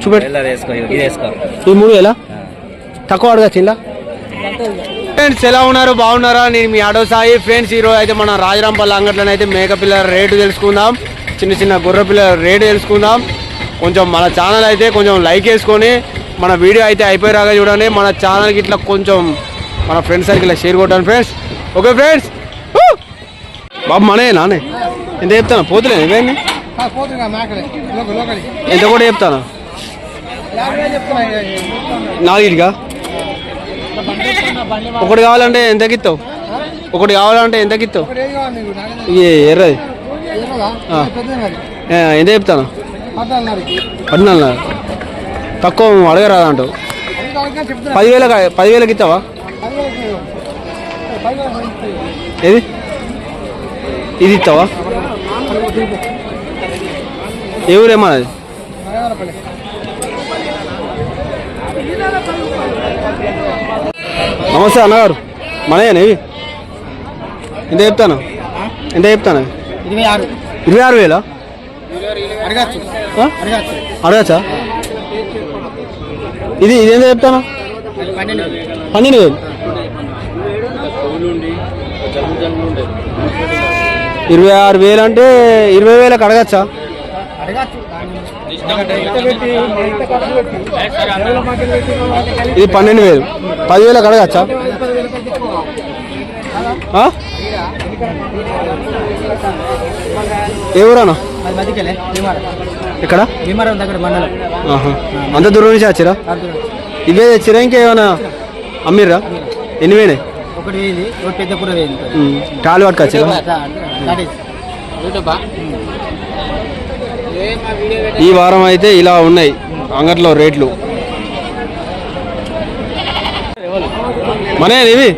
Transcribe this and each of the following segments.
చూపెట్టు. ఈ 3000 తక్కువ అడగచ్చు ఇలా. ఫ్రెండ్స్ ఎలా ఉన్నారు, బాగున్నారా? నేను మీ ఆటో సాయి. ఫ్రెండ్స్ ఈరోజు అయితే మన రాజరాంపల్లి అంగట్లోనే అయితే మేక పిల్లల రేటు తెలుసుకుందాం, చిన్న చిన్న గుర్ర పిల్లల రేటు తెలుసుకుందాం. కొంచెం మన ఛానల్ అయితే కొంచెం లైక్ వేసుకొని మన వీడియో అయితే అయిపోయేలాగా చూడండి. మన ఛానల్కి ఇట్లా కొంచెం మన ఫ్రెండ్స్ సర్కిల్ షేర్ కొట్టాను ఫ్రెండ్స్. Okay friends. బాబు మనే నానే ఎంత చెప్తాను? పోతులే ఇవేమి ఎంత కూడా చెప్తాను? 4గా ఒకటి కావాలంటే ఎంతకి ఇస్తావు? ఒకటి కావాలంటే ఎంతకి ఇస్తావు? ఎర్రది ఎంత చెప్తాను? 14. తక్కువ అడగరాదా అంటావు? 10,000కి ఇస్తావా? ఏది ఇది ఇస్తావా? ఏ ఊరేమా అది? నమస్తే అన్నగారు, మనయేనా ఇవి? ఎంత చెప్తాను? ఎంత చెప్తాను? 26,000 అడగచ్చా? ఇది ఎంత చెప్తాను? 12,000. 26,000 అంటే 20,000కి అడగచ్చా? ఇది 12,000. 10,000కి అడగచ్చా? ఏ ఊరానా? ఇక్కడ అంత దూరం నుంచి వచ్చిరా? ఇవే తెచ్చిరా ఇంకేమైనా అమ్మిర్రా? ఎన్ని పోయినాయి? టాలు పట్టుకొచ్చిరా? ఈ వారం అయితే ఇలా ఉన్నాయి అంగట్లో రేట్లు. మనే ఇవి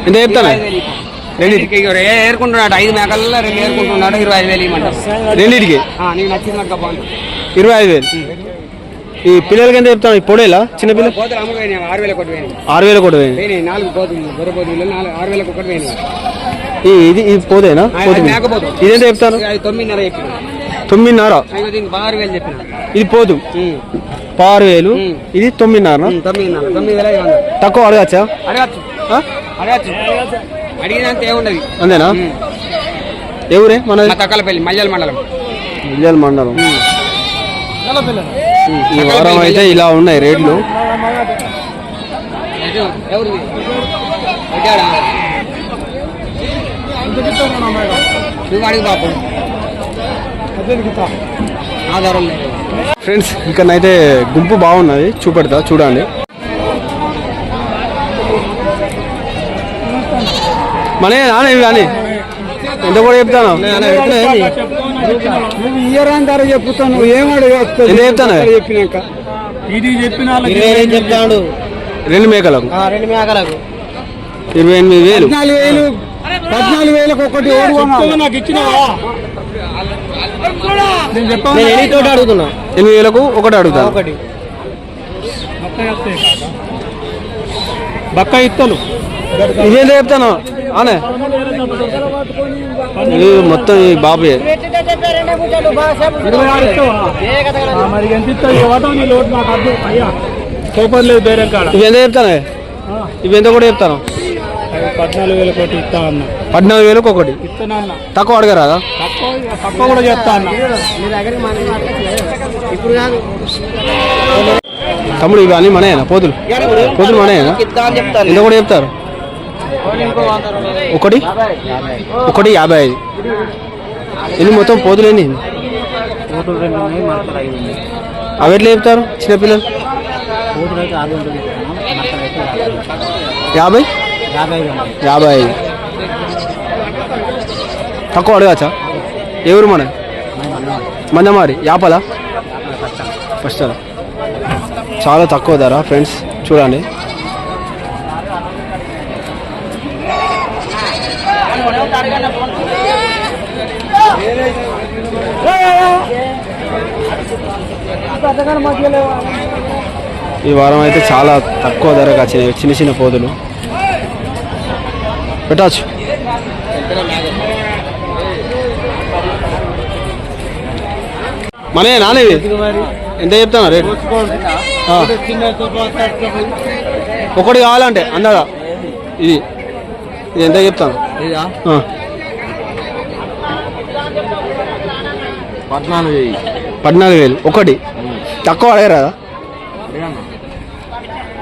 ఎంత చెప్తాను? రెండింటికి ఏరుకుంటున్నాడు. 5 మేకల్లో 2 ఏరుకుంటున్నాడు. 25,000 ఇవ్వమంటారు రెండింటికి. నీకు నచ్చింది 25,000. ఈ పిల్లలకి ఎంత చెప్తాను? ఈ పొడేలా చిన్న పిల్లలు 6,000 కొట్టి 4 పోతుంది. 6,000 ఒకటి పోయినాయి. ఇది పోదేనా? ఇదేంత చెప్తాను? 9,500. ఇది పోదు 6,000. ఇది 9,500. తక్కువ అడగచ్చా? అడిగినంత ఏముండదు. అంతేనా? ఎవరే మన తక్కలపల్లి మల్యాల మండలం. ఈ వారం అయితే ఇలా ఉన్నాయి రేట్లు. ఫ్రెండ్స్ ఇక్కడనైతే గుంపు బాగున్నది, చూపెడతా చూడండి. మనే నాన్న ఇవి కానీ ఎంత కూడా చెప్తాను? చెప్తాను ఎంత చెప్తాను? చెప్తాడు 2 మేకలకు 28,000. 14,000కి ఒకటి నాకు ఇచ్చినావా? అడుగుతున్నా 8,000కు ఒకటి అడుగుతా. బక్క ఇత్తలు ఇదేంత చెప్తాను? అనే మొత్తం ఈ బాబే ఇవి ఎంత చెప్తాను? ఇవి ఎంత కూడా చెప్తాను? 14,000కి ఒకటి. తక్కువ అడగరాదా? తక్కువ కూడా చెప్తా అన్న. తమ్ముడు ఇవి అన్నీ మనయేనా? పోతులు మనయేనా? ఎంత కూడా చెప్తారు? ఒకటి 55. ఎన్ని మొత్తం పోతులు ఎన్ని? అవి ఎట్లా చెప్తారు చిన్నపిల్లలు? 50. తక్కువ అడగచ్చా? ఎవరు మన మందమారి యాపలా ఫస్ట్ చాలా తక్కువ ధర ఫ్రెండ్స్, చూడండి. ఈ వారం అయితే చాలా తక్కువ ధరకు వచ్చినాయి చిన్న చిన్న పోతులు. పెట్టచ్చు మనే నానేవి ఎంత చెప్తాను రేటు? ఒకటి కావాలంటే అందాదా ఇది ఇది ఎంత చెప్తాను? 14,000 ఒకటి. తక్కువ అడగరాదా?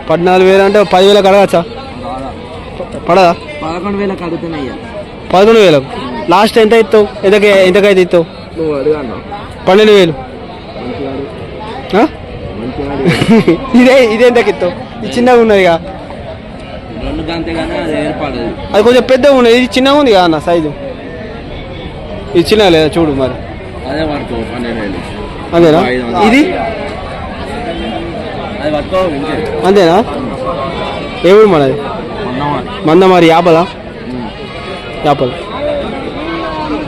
14,000 అంటే 10,000 అడగచ్చా? పడదా? 11,000 లాస్ట్ ఎంత ఇస్తావు? ఎంతకైతే ఇస్తావు? 12,000. ఇదే ఎంతకి ఇస్తావు? ఇది చిన్నగా ఉన్నదిగా, అది కొంచెం పెద్దగా ఉన్నది, ఇది చిన్నగా ఉంది కదా అన్న సైజు. ఇది చిన్నగా లేదా చూడు మరి. అంతేనా? ఇది అంతేనా? ఎవరు మనది? మందమారి యాపలా? యాపలు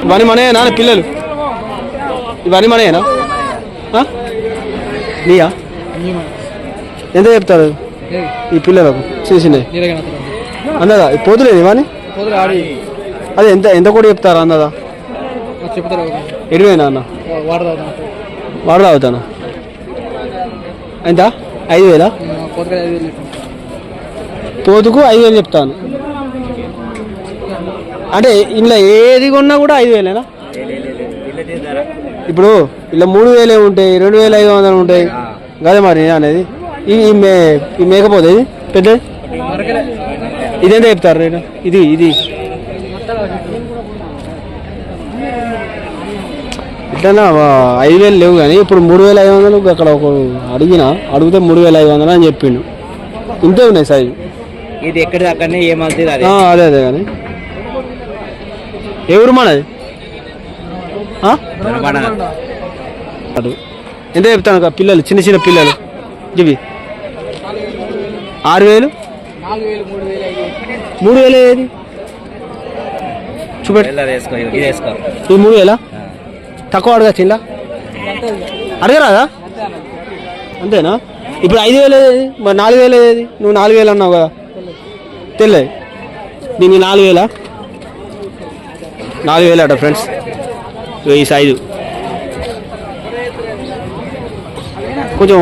ఇవన్నీ మనయేనా పిల్లలు? ఇవన్నీ మనయేనా? నీయా? ఎంత చెప్తారు ఈ పిల్లలకు చిన్నవి? అందదా పోతులేదు ఇవన్నీ? అదే ఎంత ఎంత కూడా చెప్తారా? అందదా ఎడివేనా అన్న? వాడు తాగుతానా? ఎంత? 5,000? పోతుకు 5,000 చెప్తాను. అంటే ఇంట్లో ఏది కొన్నా కూడా 5,000ఏనా? ఇప్పుడు ఇలా 3,000 ఉంటాయి, 2,500 ఉంటాయి కదా మరి అనేది. ఈ మేకపోతే ఇది పెద్ద ఇదెంత చెప్తారు రేటు? ఇది ఇది ఇట్లా 5,000 లేవు కానీ ఇప్పుడు 3,500 అక్కడ ఒక అడిగితే 3,500 అని చెప్పిండు. ఇంతే ఉన్నాయి సైజు. ఇది ఎక్కడ అక్కడనే ఏమవుతుంది? అదే అదే కానీ ఎవరు మనది? ఎంత చెప్తాను పిల్లలు? చిన్న చిన్న పిల్లలు ఇవి 6,000 3,000 ఏది చూపెట్టు. ఈ 3,000 తక్కువ అడగచ్చు ఇలా? అడగరాదా? అంతేనా? ఇప్పుడు 5,000 ఏది మరి? 4,000 ఏది? నువ్వు 4,000 అన్నావు కదా, తెలియదు దీన్ని. 4,000 4,000 అట ఫ్రెండ్స్. ఈ సైజు కొంచెం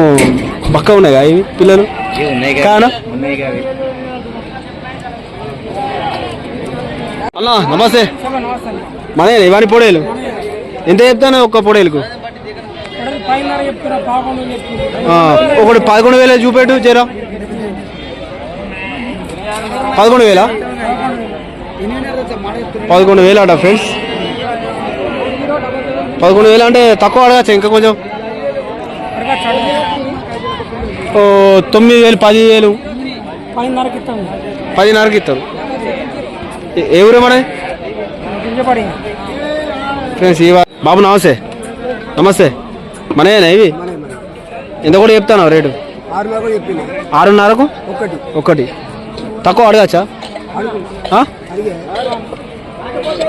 పక్క ఉన్నాయి కదా ఇవి పిల్లలు కానా? అన్నా నమస్తే. మనే ఇవన్నీ పొడేలు ఎంత చెప్తాను? ఒక్క పొడేలుకు ఒకటి 11,000 చూపెట్టు చేరా. 11,000 11,000 అట ఫ్రెండ్స్. 11,000 అంటే తక్కువ అడగచ్చు ఇంకా కొంచెం. 9,000 10,000 10,500కి ఇస్తారు. ఎవరు మన ఫ్రెండ్స్? బాబు నమస్తే. నమస్తే. మనయేనా ఇవి? ఎంత కూడా చెప్తాను రేటు? 6,500కు ఒకటి. తక్కువ అడగచ్చా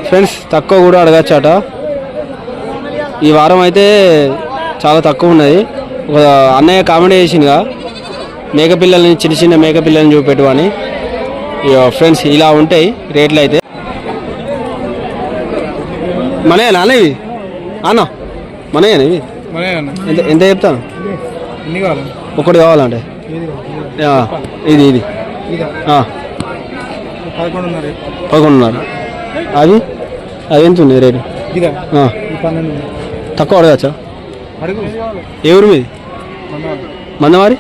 ఫ్రెండ్స్? తక్కువ కూడా అడగచ్చట. ఈ వారం అయితే చాలా తక్కువ ఉన్నది. ఒక అన్నయ్య కామెంట్ చేసిందిగా మేకపిల్లల్ని, చిన్న చిన్న మేకపిల్లల్ని చూపెట్టు అని. ఫ్రెండ్స్ ఇలా ఉంటాయి రేట్లు అయితే. మనయేనా అన్న ఇవి? అన్న మనయేనా ఇవి? ఎంత చెప్తాను? ఒకటి కావాలంటే ఇది ఇది 11,500. అది ఎంత ఉంది రేటు? తక్కువ అడగచ్చా? ఎవరు మీది? మందమారి?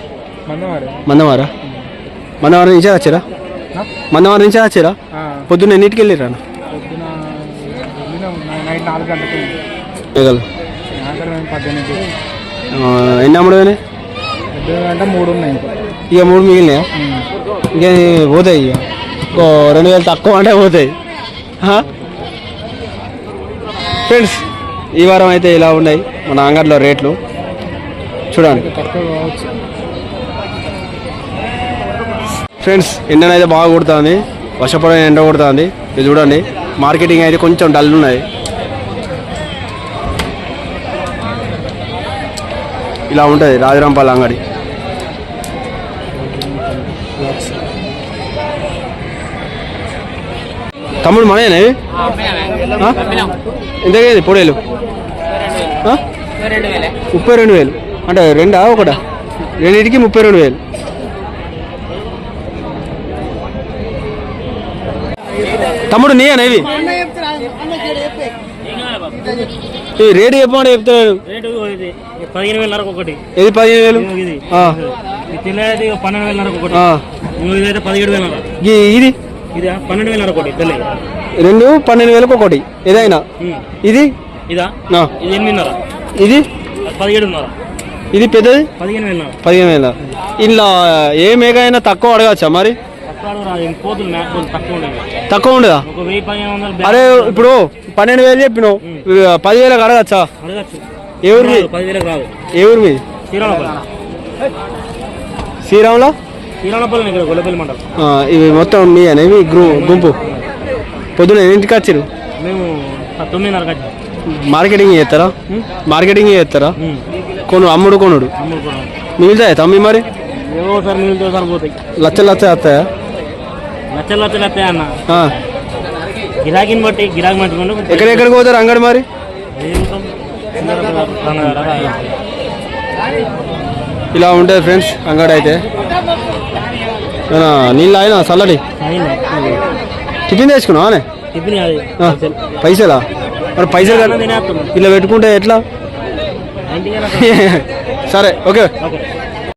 మందమారా? మందమారి నుంచే వచ్చారా? మందమారి నుంచే వచ్చారా? పొద్దున్న ఎన్నింటికి వెళ్ళిరా? ఎన్ని అమ్ముడు? ఇక 3 మిగిలినాయా? ఇక పోతాయి. ఇక 2,000 తక్కువ అంటే పోతాయి ఫ్రెండ్స్. ఈ వారం అయితే ఇలా ఉన్నాయి మన అంగడిలో రేట్లు చూడండి ఫ్రెండ్స్. ఎండనైతే బాగా కొడుతుంది, వర్షపడిన ఎండ కొడుతుంది. ఇది చూడండి, మార్కెటింగ్ అయితే కొంచెం డల్ ఉన్నది. ఇలా ఉంటుంది రాజరాంపల్లి అంగడి. తమ్ముడు మనయేనా ఇవి ఎంతకేది పొడేలు 32,000 అంటే రెండా ఒకటా రెండింటికి 32,000. తమ్ముడు నీయేనా ఇవి రేటు చెప్పమంటే చెప్తాను. 15,000 ఒకటి, ఇది 15,000. తినేది 12,000 ఒకటి, ఇదైతే 17,000. ఇది 12,000 ఒకటి. రెండు 12,000 ఒకటి ఏదైనా. ఇది ఇదా ఇది 8,500, ఇది 17,500, ఇది పెద్దది 15,000. 15,000. ఇలా ఏ మేక అయినా తక్కువ అడగచ్చా మరి? పోతులు మేకపోతులు తక్కువ ఉండేవి, తక్కువ ఉండదా? ఒక 1,000-1,500. అరే ఇప్పుడు 12,000 చెప్పినావు, 10,000 అడగచ్చా? అడగచ్చు. ఏ ఊరు మీ? 10,000 రాదు. ఏ ఊరు మీ? శ్రీరాములో శ్రీరామపల్లి ఇక్కడ గొల్లపల్లి మండలం. ఇవి మొత్తం మీ అని ఇవి గుంపు పొద్దున ఎన్నింటికి వచ్చారు? మేము 9:30 వచ్చాం. మార్కెటింగ్ చేస్తారా? మార్కెటింగ్ చేస్తారా? అమ్ముడు కొనుడు మిగులుతాయా తమ్మి మరి? ఏవో సార్ మిగిలితే సార్ పోతాయి. లచ్చలు వస్తాయా? లచ్చలు వస్తాయి అన్న, గిరాకీని బట్టి గిరాకీ మంచుకోండి. ఎక్కడెక్కడికి పోతారు అంగడి మరి? ఇలా ఉంటుంది ఫ్రెండ్స్ అంగడి అయితే. నీళ్ళు అయినా చల్లడి టిఫిన్ తెచ్చుకున్నావా? పైసలా మరి? పైసలు ఇలా పెట్టుకుంటే ఎట్లా? సరే ఓకే.